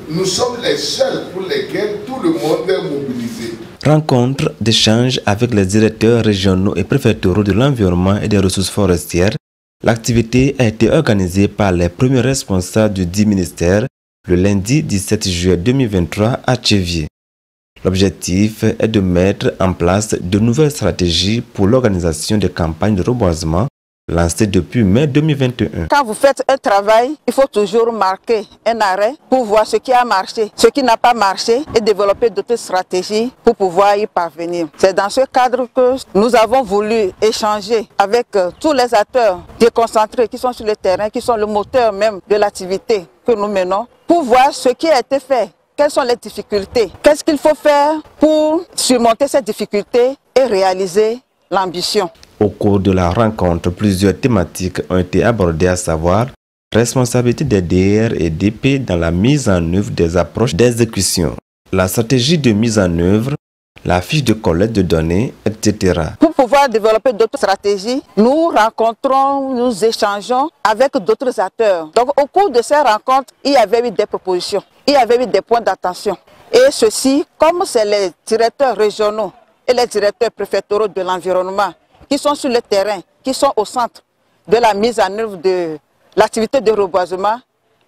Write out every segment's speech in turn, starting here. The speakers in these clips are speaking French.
nous sommes les seuls pour lesquels tout le monde est mobilisé. Rencontre d'échange avec les directeurs régionaux et préfectoraux de l'environnement et des ressources forestières. L'activité a été organisée par les premiers responsables du 10 ministères le lundi 17 juillet 2023 à Tchéviers. L'objectif est de mettre en place de nouvelles stratégies pour l'organisation des campagnes de reboisement lancées depuis mai 2021. Quand vous faites un travail, il faut toujours marquer un arrêt pour voir ce qui a marché, ce qui n'a pas marché et développer d'autres stratégies pour pouvoir y parvenir. C'est dans ce cadre que nous avons voulu échanger avec tous les acteurs déconcentrés qui sont sur le terrain, qui sont le moteur même de l'activité que nous menons, pour voir ce qui a été fait. Quelles sont les difficultés? Qu'est-ce qu'il faut faire pour surmonter ces difficultés et réaliser l'ambition? Au cours de la rencontre, plusieurs thématiques ont été abordées, à savoir responsabilité des DR et DP dans la mise en œuvre des approches d'exécution, la stratégie de mise en œuvre, la fiche de collecte de données, etc. Pour pouvoir développer d'autres stratégies, nous rencontrons, nous échangeons avec d'autres acteurs. Donc au cours de ces rencontres, il y avait eu des propositions, il y avait eu des points d'attention. Et ceci, comme c'est les directeurs régionaux et les directeurs préfectoraux de l'environnement qui sont sur le terrain, qui sont au centre de la mise en œuvre de l'activité de reboisement,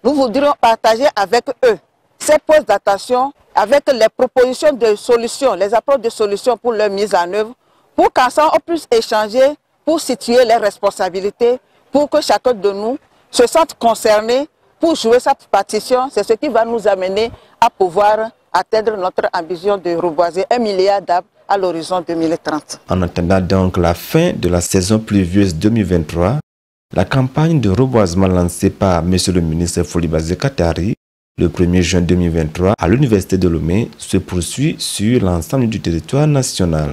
nous voudrions partager avec eux ces points d'attention avec les propositions de solutions, les approches de solutions pour leur mise en œuvre, pour qu'ensemble on puisse échanger, pour situer les responsabilités, pour que chacun de nous se sente concerné pour jouer sa partition. C'est ce qui va nous amener à pouvoir atteindre notre ambition de reboiser 1 milliard d'arbres à l'horizon 2030. En attendant donc la fin de la saison pluvieuse 2023, la campagne de reboisement lancée par M. le ministre Folibase Katari le 1er juin 2023 à l'Université de Lomé se poursuit sur l'ensemble du territoire national.